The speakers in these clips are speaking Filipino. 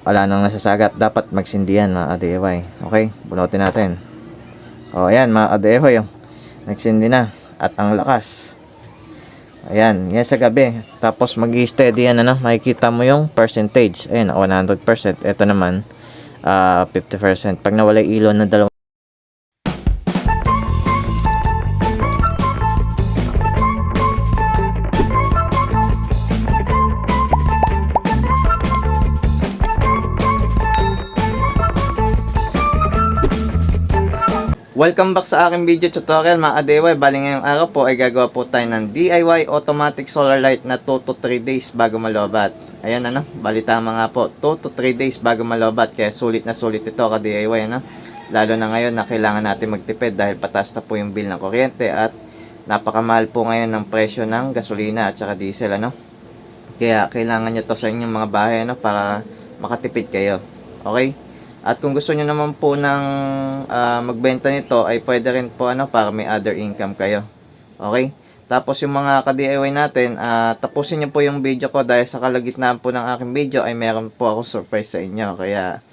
Wala nang nasasagap. Dapat magsindihan mga ka-DIY. Okay, bunutin natin. O ayan mga ka-DIY, oh. Nagsindi na. At ang lakas. Ayan, yan sa gabi. Tapos mag-i-steady yan, ano, makikita mo yung percentage. Ayan, 100%. Ito naman, 50%. Pag nawala yung ilaw na dalawa. Welcome back sa aking video tutorial mga ka-DIY. Bali ngayong araw po ay gagawa po tayo ng DIY automatic solar light na 2 to 3 days bago malobat. Ayan, ano, bali tama nga po, 2 to 3 days bago malobat. Kaya sulit na sulit ito ka-DIY, ano. Lalo na ngayon na kailangan natin magtipid dahil pataas na po yung bill ng kuryente at napakamahal po ngayon ng presyo ng gasolina at saka diesel, ano. Kaya kailangan nyo to sa inyong mga bahay, ano, para makatipid kayo. Okay? At kung gusto niyo naman po ng magbenta nito ay pwede rin po, ano, para may other income kayo. Okay? Tapos yung mga ka-DIY natin, tapusin niyo po yung video ko dahil sa kalagitnaan po ng aking video ay meron po ako surprise sa inyo. Kaya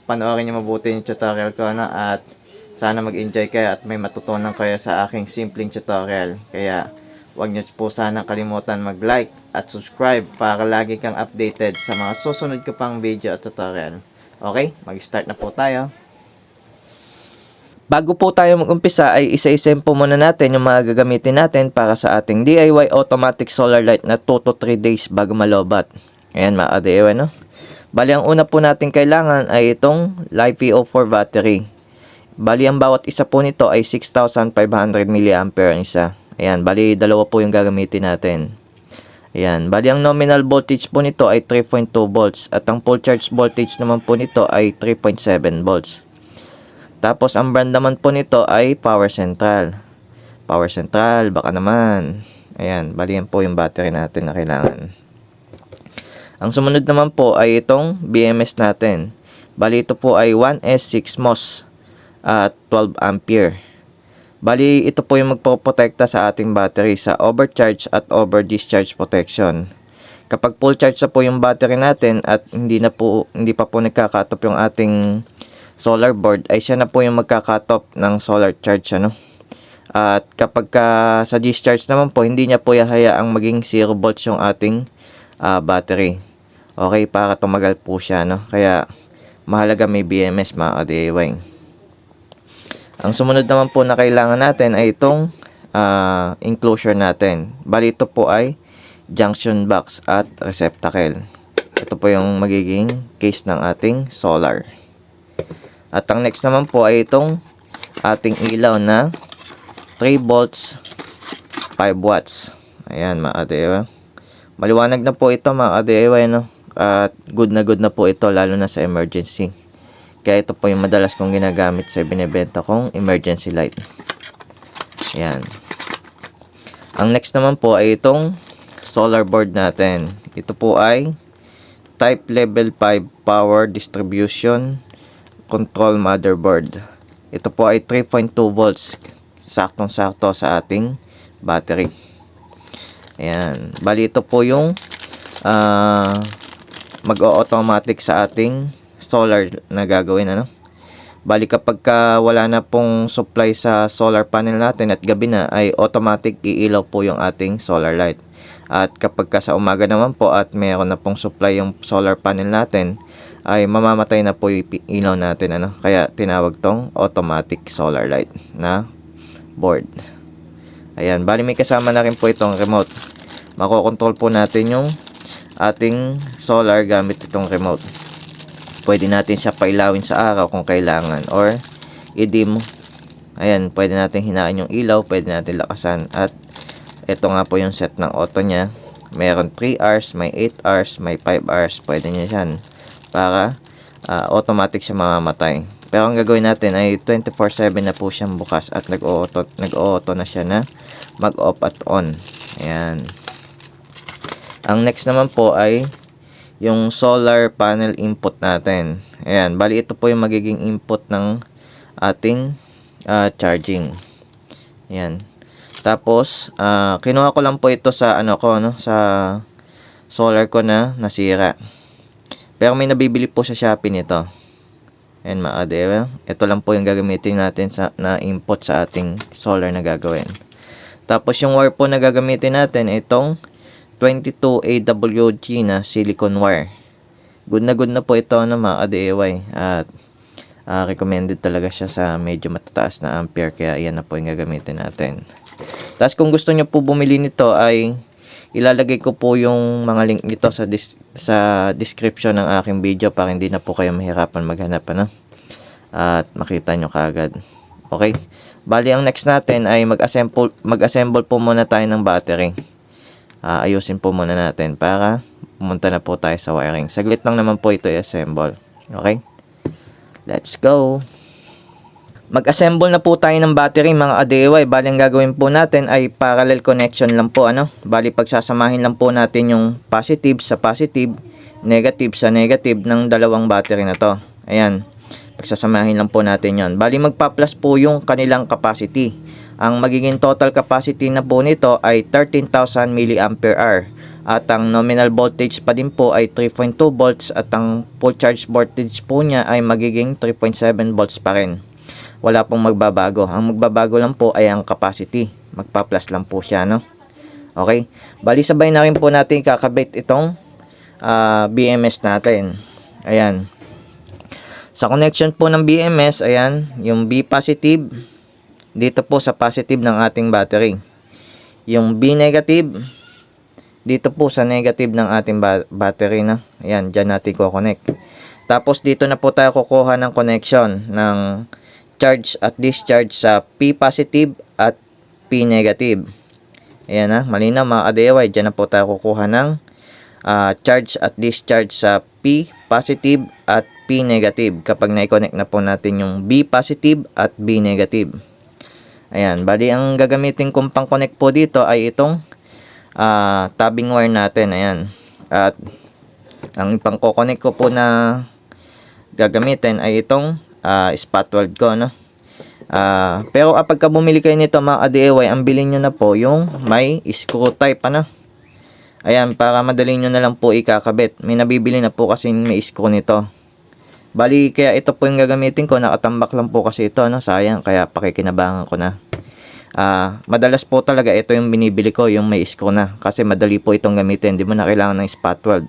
panoorin niyo mabuti yung tutorial ko, ano, at sana mag-enjoy kayo at may matutunan kayo sa aking simpleng tutorial. Kaya huwag niyo po sana kalimutan mag-like at subscribe para lagi kang updated sa mga susunod ko pang video at tutorial. Okay, mag-start na po tayo. Bago po tayo mag-umpisa ay isa-isahin po muna natin yung mga gagamitin natin para sa ating DIY automatic solar light na 2 to 3 days bago malobat. Ayan mga ka-DIY, no? Bali ang una po natin kailangan ay itong LiPo4 battery. Bali ang bawat isa po nito ay 6,500 mAh ang isa. Ayan, bali dalawa po yung gagamitin natin. Ayan, bali ang nominal voltage po nito ay 3.2 volts at ang full charge voltage naman po nito ay 3.7 volts. Tapos ang brand naman po nito ay Power Central. Power Central, baka naman. Ayan, bali yan po yung battery natin na kailangan. Ang sumunod naman po ay itong BMS natin. Bali ito po ay 1S6 MOS at 12 ampere. Bali, ito po yung magpoprotekta sa ating battery sa overcharge at over discharge protection. Kapag full charge na po yung battery natin at hindi pa po nagka-cut off yung ating solar board, ay siya na po yung magka-cut off ng solar charge, ano. At kapag sa discharge naman po, hindi niya po hayaang maging 0 volts yung ating battery. Okay, para tumagal po siya, no. Kaya mahalaga may BMS mga ka-DIY. Ang sumunod naman po na kailangan natin ay itong enclosure natin. Bali ito po ay junction box at receptacle. Ito po yung magiging case ng ating solar. At ang next naman po ay itong ating ilaw na 3 volts 5 watts. Ayan mga ka-DIY. Maliwanag na po ito mga ka-DIY, no? At good na po ito lalo na sa emergency. Kaya ito po yung madalas kong ginagamit sa binibenta kong emergency light. Ayan. Ang next naman po ay itong solar board natin. Ito po ay type level 5 power distribution control motherboard. Ito po ay 3.2 volts. Saktong-sakto sa ating battery. Ayan. Bali ito po yung mag-automatic sa ating solar na gagawin, ano. Bali kapag wala na pong supply sa solar panel natin at gabi na, ay automatic iilaw po yung ating solar light. At kapag sa umaga naman po at mayroon na pong supply yung solar panel natin, ay mamamatay na po yung ilaw natin, ano. Kaya tinawag tong automatic solar light na board. Ayan, bali may kasama na rin po itong remote. Makokontrol po natin yung ating solar gamit itong remote. Pwede natin siya pailawin sa araw kung kailangan or i-dim. Ayan, pwede natin hinaan yung ilaw, pwede natin lakasan. At ito nga po yung set ng auto niya. Meron 3 hours, may 8 hours, may 5 hours. Pwede niya yan para automatic siya mamamatay. Pero ang gagawin natin ay 24/7 na po siyang bukas at nag-auto na siya na mag-off at on. Ayan. Ang next naman po ay yung solar panel input natin. Ayan, bali ito po yung magiging input ng ating charging. Ayan. Tapos, kinuha ko lang po ito sa sa solar ko na nasira. Pero may nabibili po sa Shopee nito. Ayan mga ka-DIY. Ito lang po yung gagamitin natin na input sa ating solar na gagawin. Tapos yung wire po na gagamitin natin, itong 22 AWG na silicone wire. Good na po ito mga ka-DIY. At recommended talaga siya sa medyo matataas na ampere. Kaya yan na po yung gagamitin natin. Tapos kung gusto nyo po bumili nito ay ilalagay ko po yung mga link nito sa description ng aking video para hindi na po kayo mahirapan maghanap at makita nyo kaagad. Okay? Bali ang next natin ay mag-assemble po muna tayo ng battery. Ayusin po muna natin para pumunta na po tayo sa wiring. Saglit lang naman po ito i-assemble. Okay? Let's go! Mag-assemble na po tayo ng battery mga ka-DIY. Bali ang gagawin po natin ay parallel connection lang po. Bali pagsasamahin lang po natin yung positive sa positive, negative sa negative ng dalawang battery na to. Ayan. Pagsasamahin lang po natin yon. Bali magpa-plus po yung kanilang capacity. Ang magiging total capacity na po nito ay 13,000 mAh. At ang nominal voltage pa din po ay 3.2 volts at ang full charge voltage po niya ay magiging 3.7 volts pa rin. Wala pong magbabago. Ang magbabago lang po ay ang capacity. Magpa-plus lang po siya, Okay? Bali sabay na rin po natin kakabit itong BMS natin. Ayan. Sa connection po ng BMS, ayan, yung B positive dito po sa positive ng ating battery. Yung B negative dito po sa negative ng ating battery Ayan, dyan natin ko-connect. Tapos dito na po tayo kukuha ng connection ng charge at discharge sa P positive at P negative. Ayan malinaw mga ka-DIY. Diyan na po tayo kukuha ng charge at discharge sa P positive at P negative kapag na-connect na po natin yung B positive at B negative. Ayan, bali ang gagamitin kong pang-connect po dito ay itong tabbing wire natin. Ayan. At ang pang-connect ko po na gagamitin ay itong spot weld ko pero kapag bumili kayo nito mga ka-DIY, ang bilhin nyo na po yung may screw type ayan, para madali nyo na lang po ikakabit. May nabibili na po kasi may screw nito. Bali kaya ito po yung gagamitin ko, nakatambak lang po kasi ito sayang, kaya pakikinabangan ko na. Madalas po talaga ito yung binibili ko, yung may screw na, kasi madali po itong gamitin, di mo na kailangan ng spot weld.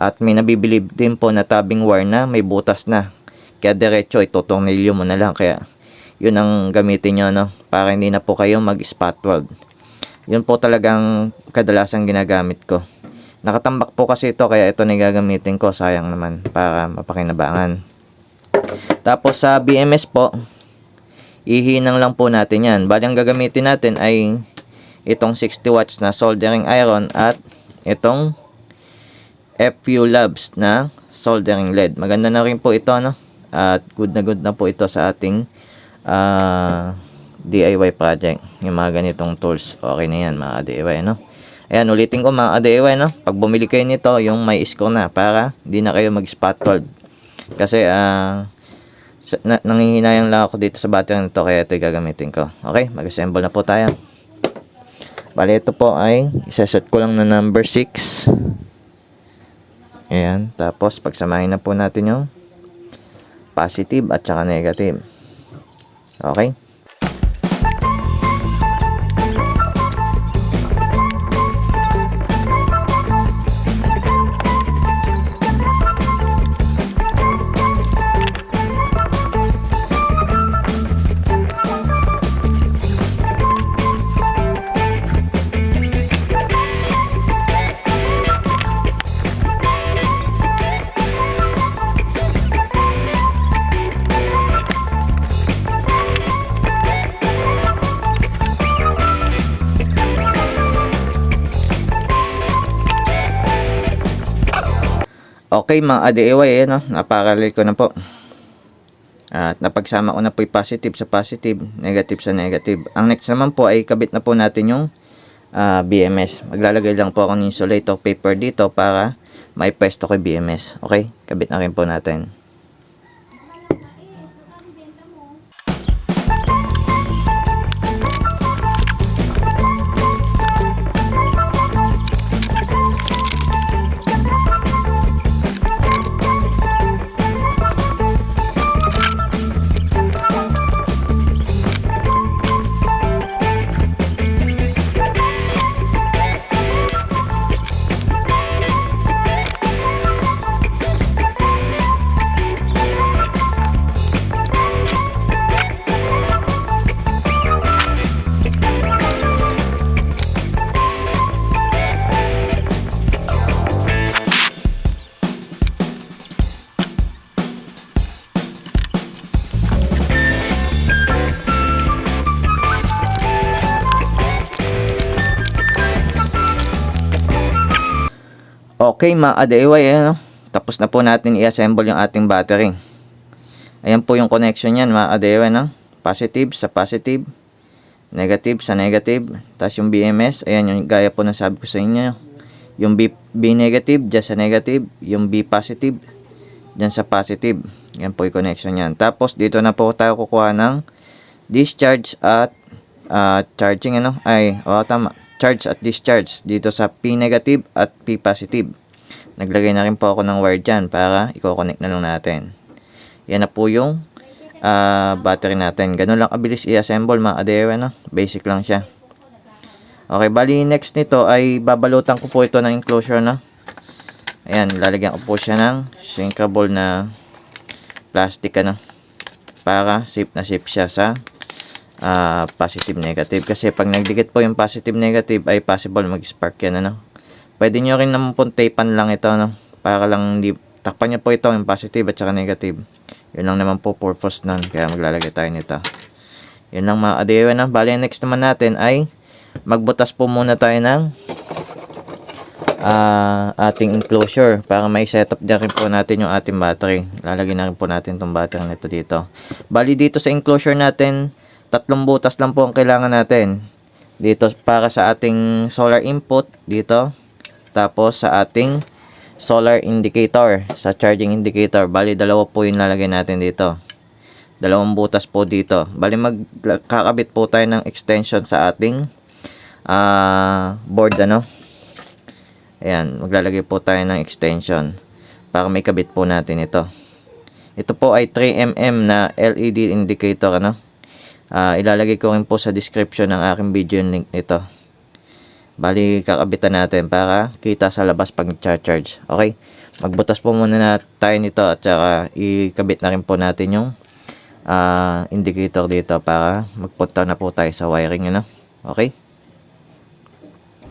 At may nabibili din po na tabbing wire na may butas na. Kaya diretso itutornilyo mo na lang. Kaya yun ang gamitin nyo para hindi na po kayo mag-spot weld. Yun po talagang kadalasan ginagamit ko. Nakatambak po kasi ito kaya ito na gagamitin ko. Sayang naman para mapakinabangan. Tapos sa BMS po, ihinang lang po natin yan. Bali ang gagamitin natin ay itong 60 watts na soldering iron at itong FU Labs na soldering lead. Maganda na rin po ito at good na po ito sa ating DIY project. Yung mga ganitong tools, okay na yan mga DIY Ayan, ulitin ko mga DIY pag bumili kayo nito, yung may screw na para hindi na kayo mag spot weld. Kasi nangihinayang lang ako dito sa battery nito, kaya ito gagamitin ko. Okay, mag-assemble na po tayo. Bali ito po ay iseset ko lang na number 6. Ayan, tapos pagsamahin na po natin yung positive at saka negative. Okay? Okay mga DIY, naparallel ko na po. At napagsama ko na po yung positive sa positive, negative sa negative. Ang next naman po ay kabit na po natin yung BMS. Maglalagay lang po ako ng insulator paper dito para maipesto ko yung BMS. Okay, kabit na rin po natin. Okay mga ka-DIY, ayan, tapos na po natin i-assemble yung ating battery. Ayan po yung connection yan mga ka-DIY, no? Positive sa positive, negative sa negative, tapos yung BMS, ayan yung gaya po na sabi ko sa inyo. Yung B negative dyan sa negative, yung B positive dyan sa positive. Yan po yung connection yan. Tapos dito na po tayo kukuha ng discharge at charging, tama, charge at discharge dito sa P negative at P positive. Naglagay na rin po ako ng wire dyan para i-connect na lang natin. Yan na po yung battery natin. Ganun lang kabilis i-assemble mga ka-DIY, no? Basic lang siya. Okay, bali next nito ay babalutan ko po ito ng enclosure, no? Ayan, lalagyan ko po siya ng shrinkable na plastic, ano, para safe na safe siya sa positive negative. Kasi pag nagdikit po yung positive negative ay possible mag-spark yan, ano. Pwede nyo rin naman po tapean lang ito, no, para lang takpan nyo po ito yung positive at saka negative. Yun lang naman po purpose nun, kaya maglalagay tayo nito. Yun lang mga ka-DIY, no. Bali next naman natin ay magbutas po muna tayo ng ating enclosure para may setup din rin po natin yung ating battery. Lalagyan na rin po natin itong battery nito dito. Bali dito sa enclosure natin, 3 butas lang po ang kailangan natin. Dito para sa ating solar input dito, tapos sa ating solar indicator, sa charging indicator. Bali 2 po yung lalagyan natin dito. 2 butas po dito. Bali magkakabit po tayo ng extension sa ating board, ano. Ayan, maglalagay po tayo ng extension para may kabit po natin ito. Ito po ay 3mm na LED indicator, ano. Ilalagay ko rin po sa description ng aking video yung link nito. Bali kakabitan natin para kita sa labas pag charge. Okay, magbutas po muna na tayo nito at saka ikabit na rin po natin yung indicator dito para magpunta na po tayo sa wiring, ano. Okay.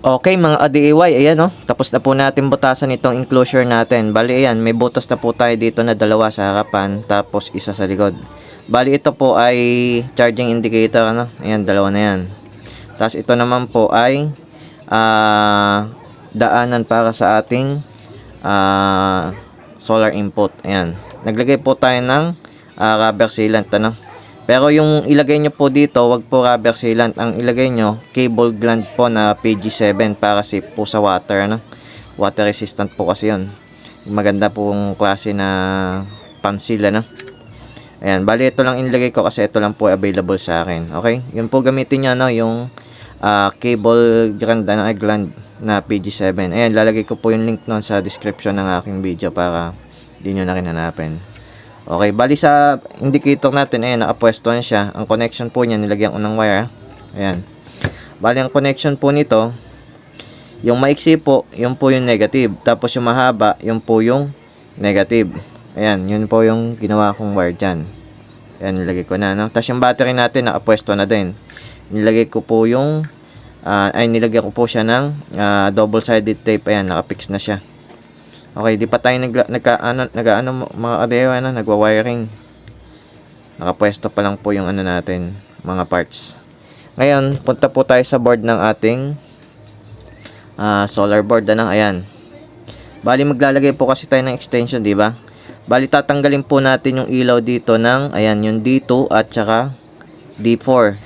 Okay mga ka-DIY, ayan, no, tapos na po natin butasan itong enclosure natin. Bali ayan, may butas na po tayo dito na 2 sa harapan, tapos isa sa likod. Bali ito po ay charging indicator, ano, ayan, 2 na yan. Tapos ito naman po ay daanan para sa ating solar input. Ayan, naglagay po tayo ng rubber sealant, ano. Pero yung ilagay nyo po dito, wag po rubber sealant. Ang ilagay nyo, cable gland po na PG7 para safe po sa water, ano? Water resistant po kasi yun. Maganda pong klase na pansil, ano? Ayan, bali ito lang inilagay ko kasi ito lang po available sa akin. Okay? Yun po gamitin nyo, no? Yung cable gland na PG7. Ayan, lalagay ko po yung link nun sa description ng aking video para di nyo na rin hanapin. Okay, bali sa indicator natin, ayan, nakapwesto na siya. Ang connection po niya, nilagyan ko ng wire. Ayan. Bali, ang connection po nito, yung maiksi po, yun po yung negative. Tapos yung mahaba, yun po yung negative. Ayan, yun po yung ginawa kong wire dyan. Ayan, nilagay ko na, no? Tapos yung battery natin, nakapwesto na din. Nilagay ko po yung, nilagyan ko po siya ng double-sided tape. Ayan, nakapix na siya. Okay, di pa tayo mga ka-DIY, nagwa-wiring. Nakapwesto pa lang po yung ano natin, mga parts. Ngayon, punta po tayo sa board ng ating solar board, ano, ayan. Bali maglalagay po kasi tayo ng extension, di ba? Bali tatanggalin po natin yung ilaw dito ng, ayan, yung D2 at saka D4.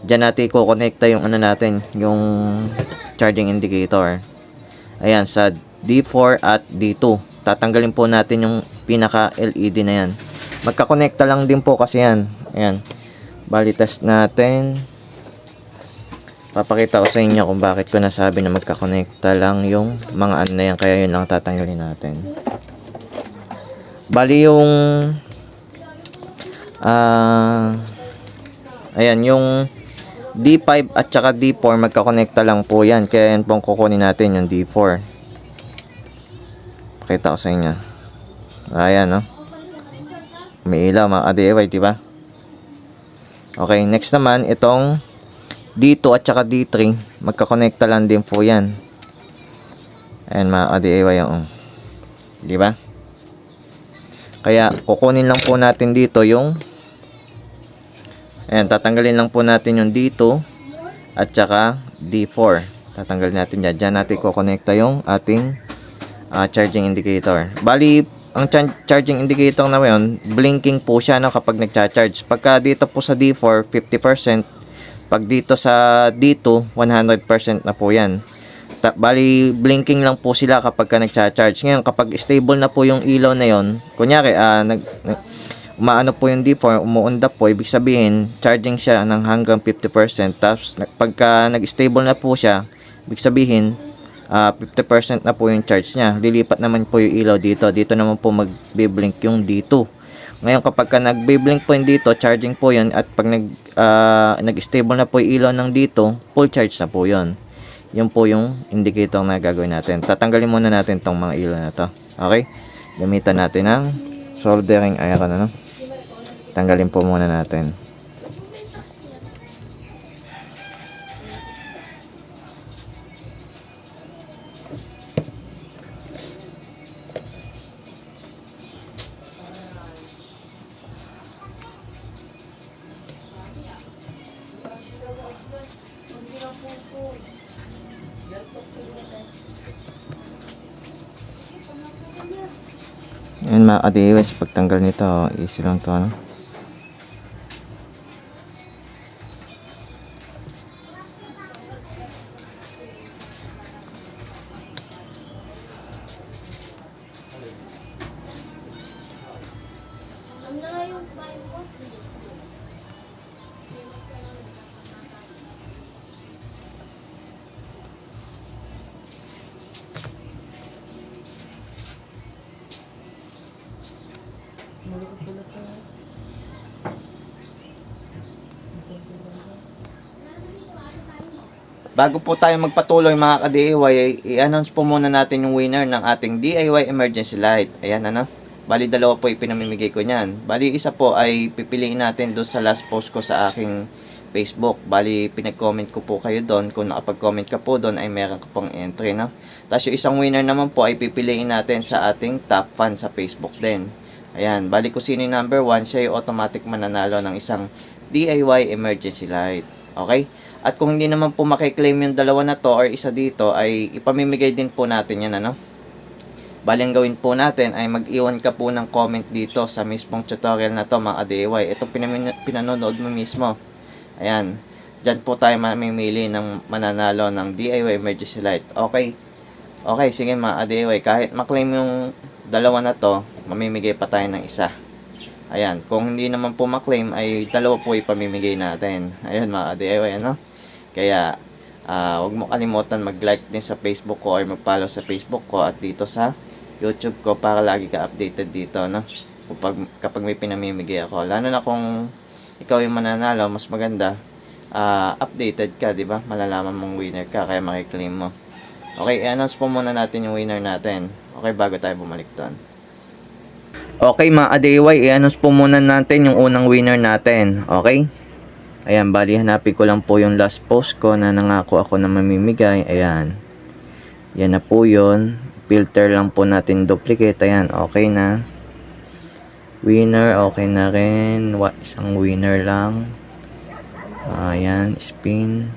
Diyan natin i-connecta yung ano natin, yung charging indicator. Ayan, sa D4 at D2. Tatanggalin po natin yung pinaka LED na yan. Magkakonekta lang din po kasi yan. Ayan. Bali test natin. Papakita ko sa inyo kung bakit ko nasabi na magkakonekta lang yung mga ano na yan. Kaya yun lang tatanggalin natin. Bali yung ayan, yung D5 at saka D4 magkakonekta lang po yan. Kaya yan pong kukunin natin yung D4. Pakita ko sa inyo. Ayan, no? May ilaw mga ka-DIY, diba? Okay, next naman, itong D2 at saka D3, magkakonekta lang din po yan. Ayan mga ka-DIY, yung, diba? Kaya, kukunin lang po natin dito yung, ayan, tatanggalin lang po natin yung D2 at saka D4. Tatanggalin natin dyan. Dyan natin kukonekta yung ating charging indicator. Bali, ang charging indicator na yun, blinking po siya no, kapag nagcha-charge. Pagka dito po sa D4, 50%. Pag dito sa D2, 100% na po yan. Bali, blinking lang po sila kapag ka nagcha-charge. Ngayon, kapag stable na po yung ilaw na yon, kunyari, umaano po yung D4, umuunda po, ibig sabihin, charging siya ng hanggang 50%. Tapos, pagka nag-stable na po siya, ibig sabihin, 50% na po yung charge niya. Lilipat naman po yung ilaw dito. Dito naman po mag-blink yung D2. Ngayon, kapag ka nag-blink po yung dito, charging po yun. At pag nag-stable na po yung ilaw ng dito, full charge na po yun. Yun po yung indicator na gagawin natin. Tatanggalin muna natin tong mga ilaw na to. Okay? Gamitan natin ng soldering iron. Ano? Tanggalin po muna natin. Ayan mga ka-DIY, pagtanggal nito, easy lang to, ano? Bago po tayo magpatuloy mga ka-DIY, i-announce po muna natin yung winner ng ating DIY emergency light. Ayan, ano? Bali, dalawa po ipinamimigay ko niyan. Bali, isa po ay pipiliin natin doon sa last post ko sa aking Facebook. Bali, pinag-comment ko po kayo doon. Kung nakapag-comment ka po doon ay meron ka pong entry, no? Tapos yung isang winner naman po ay pipiliin natin sa ating top fan sa Facebook din. Ayan, bali kung sino yung number 1, siya yung automatic mananalo ng isang DIY emergency light. Okay? At kung hindi naman po makiklaim yung dalawa na to or isa dito, ay ipamimigay din po natin yan, ano? Bali, ang gawin po natin ay mag-iwan ka po ng comment dito sa mismong tutorial na to mga DIY. Itong pinanonood mo mismo. Ayan. Diyan po tayo mamimili ng mananalo ng DIY emergency light. Okay? Okay, sige mga DIY. Kahit maklaim yung dalawa na to, mamimigay pa tayo ng isa. Ayan. Kung hindi naman po maklaim, ay dalawa po ipamimigay natin. Ayan mga DIY, ano? Kaya, huwag mo kalimutan mag-like din sa Facebook ko or mag-follow sa Facebook ko at dito sa YouTube ko para lagi ka updated dito, no? Kapag may pinamimigay ako. Lalo na kung ikaw yung mananalo, mas maganda, updated ka, di ba? Malalaman mong winner ka, kaya makiklaim mo. Okay, i-announce po muna natin yung winner natin. Okay, bago tayo bumalik doon. Okay mga DIY, i-announce po muna natin yung unang winner natin. Okay? Ayan, bali hanapin ko lang po yung last post ko na nangako ako na mamimigay. Ayan. Yan na po yun. Filter lang po natin duplicate. Ayan, okay na. Winner, okay na rin. Isang winner lang. Ayan, spin.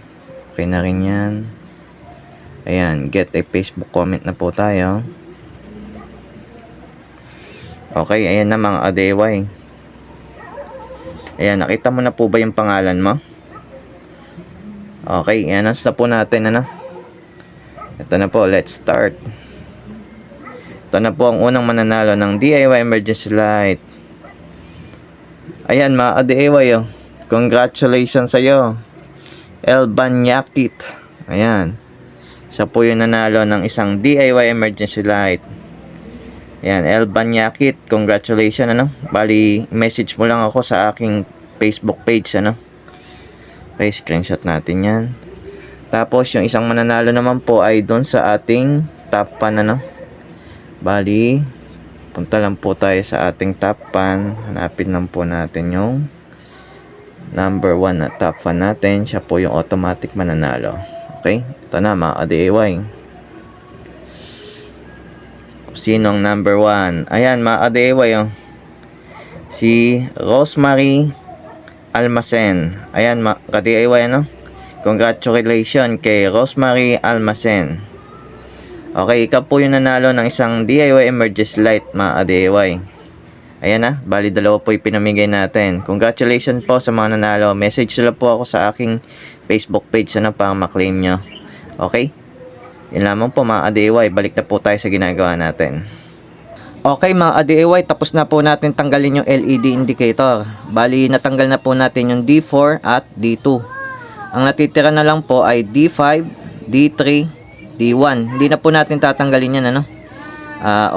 Okay na rin yan. Ayan, get a Facebook comment na po tayo. Okay, ayan na mga DIY. Ayan, nakita mo na po ba yung pangalan mo? Okay, i-announce na po natin, ano? Ito na po, let's start. Ito na po ang unang mananalo ng DIY emergency light. Ayan mga DIY, oh. Congratulations sa'yo, Elban Yakit. Ayan. Siya po yung nanalo ng isang DIY emergency light. Ayan, Elban Yakit, congratulations, ano? Bali, message mo lang ako sa aking Facebook page, ano? Okay, screenshot natin yan. Tapos, yung isang mananalo naman po ay doon sa ating top fan, ano? Bali, punta lang po tayo sa ating top fan. Hanapin lang po natin yung number 1 na top fan natin. Siya po yung automatic mananalo. Okay, ito na mga DIY. Sinong number 1? Ayan mga DIY, oh. Si Rosemary Almacen. Ayan mga DIY, ano? Congratulations kay Rosemary Almacen. Okay, ikaw po yung nanalo ng isang DIY emergency light mga DIY. Ayan na, bali dalawa po yung pinamigay natin. Congratulations po sa mga nanalo. Message sila po ako sa aking Facebook page na para maklaim nyo. Okay? Yun lamang po mga DIY, balik na po tayo sa ginagawa natin. Okay mga DIY, tapos na po natin tanggalin yung LED indicator. Bali natanggal na po natin yung D4 at D2. Ang natitira na lang po ay D5, D3, D1. Hindi na po natin tatanggalin yan, ano?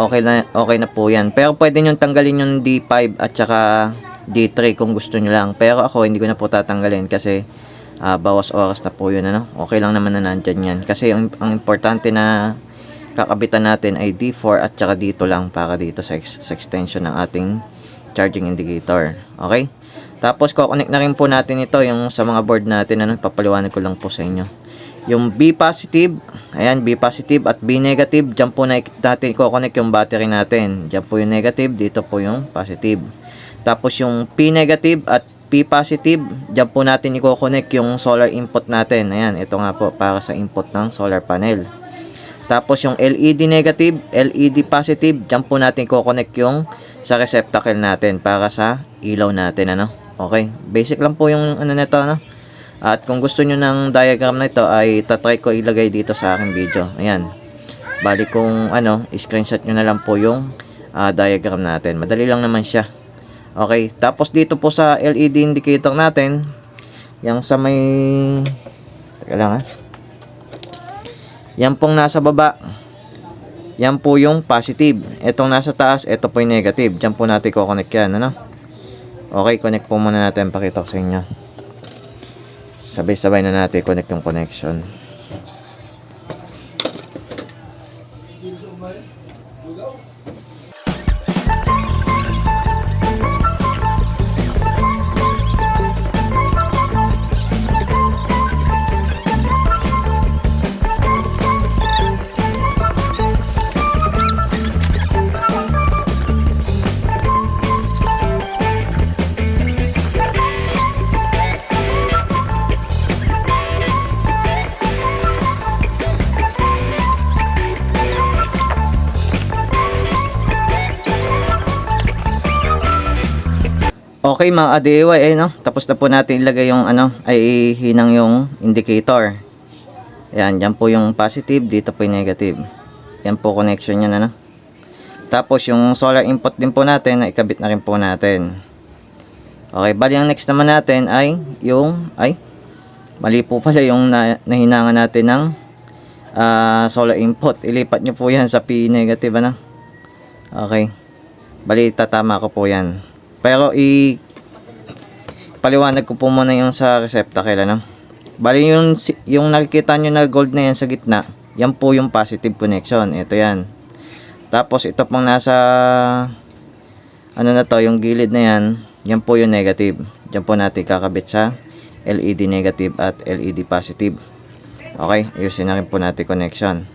Okay na po yan. Pero pwede nyo tanggalin yung D5 at saka D3 kung gusto nyo lang. Pero ako hindi ko na po tatanggalin kasi bawas oras na po yun, ano? Okay lang naman na nandyan yan. Kasi ang importante na kakabitan natin ay D4 at saka dito lang para dito sa extension ng ating charging indicator. Okay? Tapos kukonek na rin po natin ito yung sa mga board natin, ano? Papaliwanag ko lang po sa inyo. Yung B positive, ayan, B positive at B negative, dyan po natin i-connect yung battery natin. Dyan po yung negative, dito po yung positive. Tapos yung P negative at P positive, dyan po natin i-connect yung solar input natin. Ayan, ito nga po para sa input ng solar panel. Tapos yung LED negative, LED positive, dyan po natin i-connect yung sa receptacle natin para sa ilaw natin, ano. Okay, basic lang po yung ano nito, ano. At kung gusto nyo ng diagram na ito ay tatry ko ilagay dito sa aking video. Ayan. Bali kung ano, screenshot nyo na lang po yung diagram natin. Madali lang naman siya. Okay. Tapos dito po sa LED indicator natin, yung sa may... Teka lang ha. Yan pong nasa baba. Yan po yung positive. Itong nasa taas, ito po yung negative. Diyan po natin kukonect yan. Ano? Okay, connect po muna natin. Pakita ko sa inyo. Sabay-sabay na natin connect yung connection. Okay mga DIY, no? Tapos na po natin ilagay yung ano, ay hinang yung indicator. Ayan, dyan po yung positive, dito po yung negative. Yan po connection yan, ano? Tapos yung solar input din po natin, na ikabit na rin po natin. Okay, bali ang next naman natin ay yung, mali po pala yung nahinangan natin ng solar input. Ilipat nyo po yan sa P negative, ano? Okay, bali tatama ko po yan. Pero paliwanag ko po muna yung sa receptacle, ano. Bali yung nakikita nyo na gold na yan sa gitna, yan po yung positive connection. Ito yan. Tapos ito pong nasa ano na to, yung gilid na yan, yan po yung negative. Diyan po natin kakabit sa LED negative at LED positive. Okay, ayusin na rin po natin connection.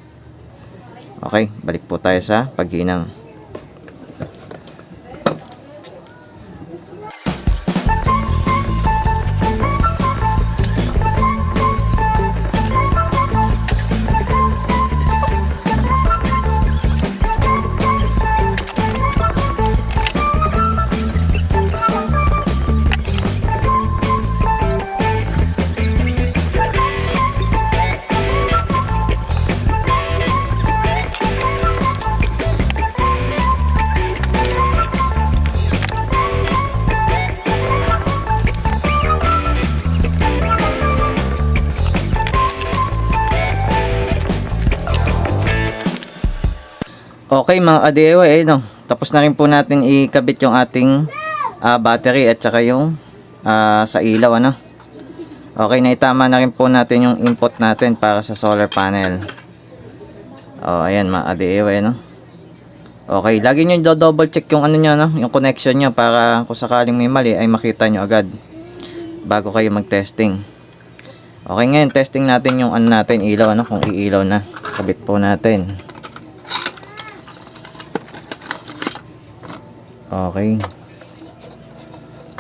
Okay, balik po tayo sa paghinang. Okay mga DIY, no, tapos na rin po natin ikabit yung ating battery at saka yung sa ilaw, ano. Okay, naitama na rin po natin yung input natin para sa solar panel. Ayan mga DIY, no. Okay, lagi nyo double check yung ano nyo, no, yung connection nyo para kung sakaling may mali ay makita nyo agad bago kayo mag testing. Okay, ngayon testing natin yung ano natin, ilaw, ano, kung iilaw na. Kabit po natin. Okay.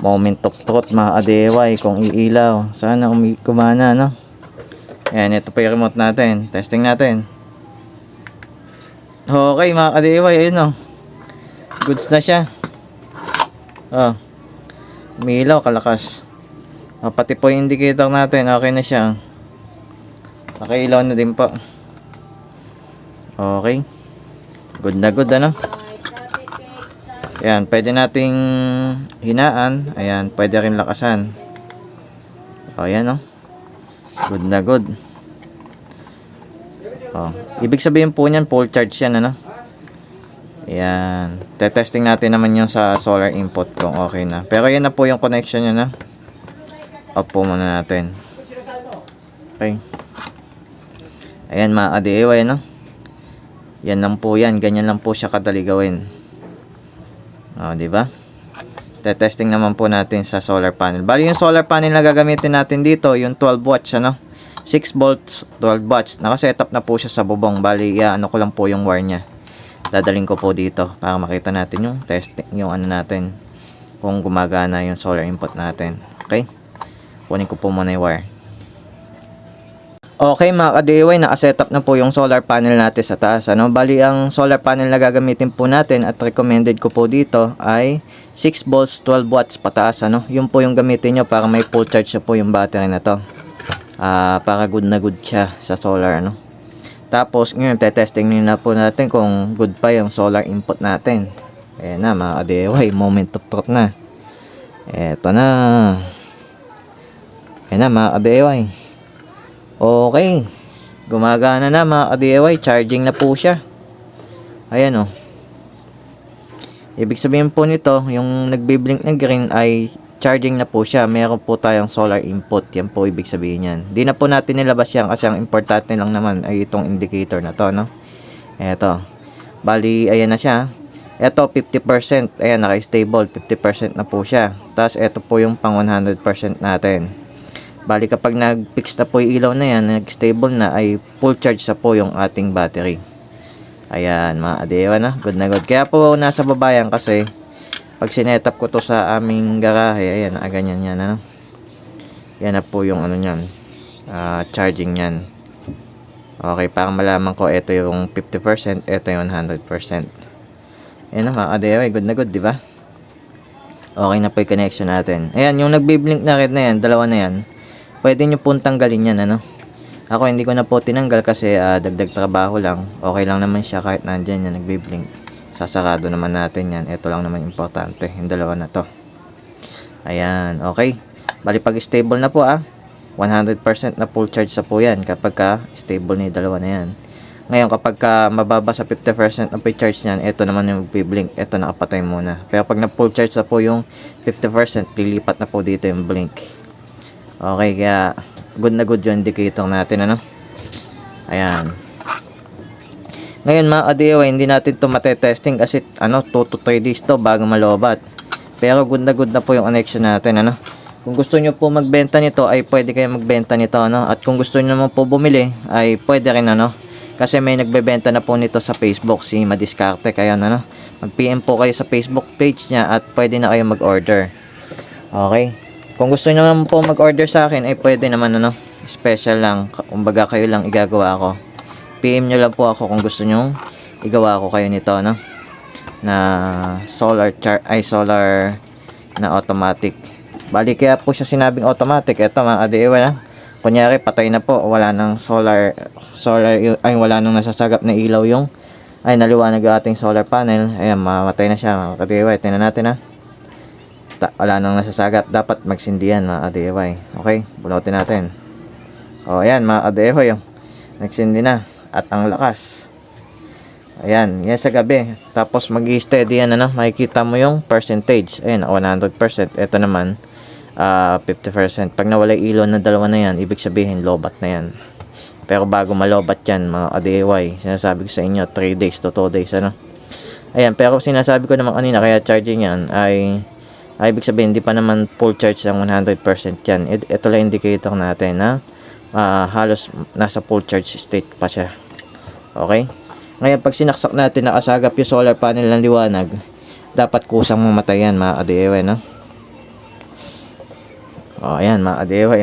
Moment of truth mga DIY, kung iilaw. Sana kumana, no? Ayan, ito po yung remote natin. Testing natin. Okay mga ka-DIY, ayun oh. Goods na siya. Oh. Umilaw, kalakas. Oh, pati po yung indicator natin, okay na siya. Nakailaw na din po. Okay. Good na good, ano? Ayan, pwede nating hinaan. Ayan, pwede rin lakasan. O, ayan, oh. Good na good. O, ibig sabihin po niyan, full charge yan, ano? Ayan. Tetesting natin naman yung sa solar input kung okay na. Pero yan na po yung connection niya, na. Off po muna natin. Okay. Ayan, mga ka-DIY, no? Yan lang po yan. Ganyan lang po siya kadali gawin. O, diba? Testing naman po natin sa solar panel. Bali yung solar panel na gagamitin natin dito, yung 12 watts, ano? 6 volts, 12 watts. Naka-setup na po siya sa bubong. Bali, ano ko lang po yung wire niya. Dadaling ko po dito para makita natin yung testing, yung ano natin. Kung gumagana yung solar input natin. Okay? Kunin ko po muna yung wire. Okay mga ka-DIY, naka-setup na po yung solar panel natin sa taas. Ano? Bali ang solar panel na gagamitin po natin at recommended ko po dito ay 6 volts 12 watts pataas. Ano? Yun po yung gamitin nyo para may full charge na po yung battery na to. Para good na good siya sa solar. Ano? Tapos ngayon tetesting na po natin kung good pa yung solar input natin. Ayan na mga ka-DIY, moment of truth na. Eto na. Ayan na mga ka-DIY. Okay. Gumagana na mga ka-DIY. Charging na po siya. Ayan o. Ibig sabihin po nito, yung nagbiblink na green ay charging na po siya. Meron po tayong solar input. Yan po ibig sabihin yan. Di na po natin nilabas yan kasi ang importante lang naman ay itong indicator na to, no? Eto. Bali, ayan na siya. Eto, 50%. Ayan, naka-stable. 50% na po siya. Tapos, eto po yung pang 100% natin. Bali kapag nag-fix na po yung ilaw na yan, nag-stable na, ay full charge na po yung ating battery. Ayan, mga ka-DIY na. Good na good. Kaya po nasa baba yan kasi pag sinetap ko to sa aming garahe, ayan, ganyan yan, ano. Yan na po yung ano nyan, charging yan. Okay, para malaman ko, ito yung 50%, ito yung 100%. Ayan na mga ka-DIY, good na good, diba? Okay na po yung connection natin. Ayan, yung nagbiblink na red na yan, dalawa na yan. Pwede nyo pong tanggalin yan, ano. Ako hindi ko na po tinanggal kasi dagdag trabaho lang. Okay lang naman siya kahit nandyan yan, nagbiblink. Sasarado naman natin yan. Ito lang naman importante, yung dalawa na to. Ayan, okay. Bali pag stable na po 100% na full charge sa po yan kapag stable na yung dalawa na yan. Ngayon kapag mababa sa 50% na charge niyan, ito naman yung blink. Ito nakapatay muna. Pero pag na full charge sa po yung 50%, lilipat na po dito yung blink. Okay, kaya good na good yung indicator natin, ano. Ayan. Ngayon mga ka-DIY, hindi natin ito matetesting kasi 2 to 3 days to bago malobat. Pero good na po yung connection natin, ano. Kung gusto nyo po magbenta nito ay pwede kayo magbenta nito, ano. At kung gusto nyo naman po bumili ay pwede rin, ano. Kasi may nagbebenta na po nito sa Facebook, si Madiskarte. Kaya ano, mag-PM po kayo sa Facebook page niya at pwede na kayo mag-order. Okay. Kung gusto nyo naman po mag-order sa akin ay pwede naman, ano. Special lang. Kumbaga kayo lang igagawa ko. PM nyo lang po ako kung gusto nyo igawa ko kayo nito, no? Na solar na automatic. Bali kaya po siya sinabing automatic. Ito mga ka-DIY, kunyari patay na po, wala nang wala nang nasasagap na ilaw yung naliwanag yung ating solar panel. Ayan, mamatay na siya mga ka-DIY. Tingnan natin wala nang nasasagap. Dapat magsindi yan mga ka-DIY. Okay, bunutin natin. O ayan mga ka-DIY, nagsindi na. At ang lakas. Ayan, yan sa gabi. Tapos mag-i-steady yan, makikita mo yung percentage. Ayan, 100%. Ito naman 50%. Pag nawala ilaw na dalawa na yan, ibig sabihin lobat na yan. Pero bago malobat yan mga ka-DIY, sinasabi ko sa inyo 3 days to 2 days, ano. Ayan, pero sinasabi ko naman kanina kaya charging yan ay ibig sabihin hindi pa naman full charge ng 100% yan. Ito lang indicator natin na halos nasa full charge state pa siya. Okay? Ngayon pag sinaksak natin nakasagap yung solar panel ng liwanag, dapat kusang mamatay yan mga ka-DIY, no? O ayan mga ka-DIY,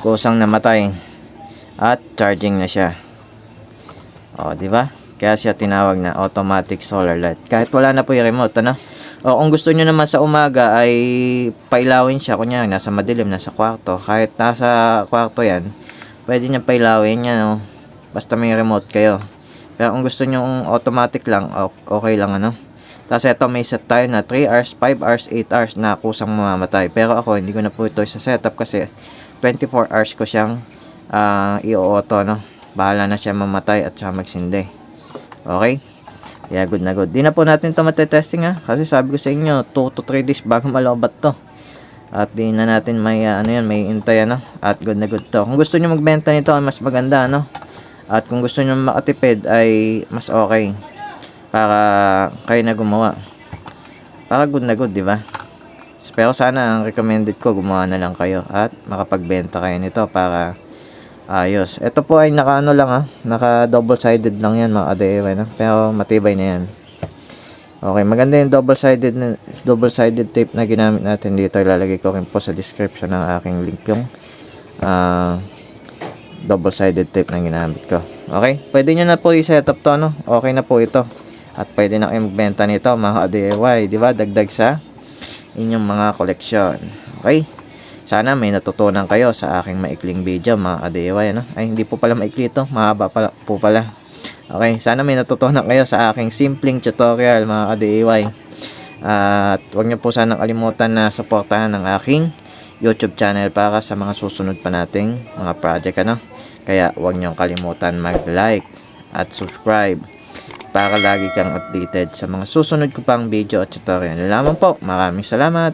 kusang namatay at charging na siya. O di ba? Kaya siya tinawag na automatic solar light. Kahit wala na po yung remote, ano? O kung gusto nyo naman sa umaga ay pailawin siya. Kunyari, nasa madilim, nasa kwarto. Kahit nasa kwarto yan, pwede nyo pailawin yan, no? Basta may remote kayo. Pero kung gusto nyo automatic lang, okay lang, ano? Tapos ito may set tayo na 3 hours, 5 hours, 8 hours na kusang mamamatay. Pero ako, hindi ko na po ito sa setup kasi 24 hours ko siyang i-auto, no? Bahala na siya mamatay at siya magsindi. Okay? Yeah, good na good. Di na po natin ito matetesting, ha? Kasi sabi ko sa inyo, 2 to 3 days bago malobat to. At di na natin may, may intay, ano? At good na good to. Kung gusto nyo magbenta nito, mas maganda, no? At kung gusto nyo makatipid, ay mas okay. Para kayo na gumawa. Para good na good, di ba? Pero sana ang recommended ko, gumawa na lang kayo at makapagbenta kayo nito para ayos. Ito po ay naka lang, naka double sided lang yan mga ADEWA, no? Pero matibay na yan. Okay, maganda yung double sided tape na ginamit natin dito. Ilalagay ko rin po sa description ng aking link yung double sided tape na ginamit ko. Okay, pwede nyo na po i-set up to, no? Okay na po ito. At pwede na kayo magbenta nito mga DIY, di ba? Dagdag sa inyong mga koleksyon. Okay? Sana may natutunan kayo sa aking maikling video mga DIY, ano? Ay, hindi po pala maikli ito. Mahaba pala, po pala. Okay, sana may natutunan kayo sa aking simpleng tutorial mga DIY. At huwag niyo po sanang kalimutan na suportahan ang aking YouTube channel para sa mga susunod pa nating mga project, ano? Kaya huwag niyo kalimutan mag-like at subscribe para lagi kang updated sa mga susunod ko pang video at tutorial. Lamang po, maraming salamat.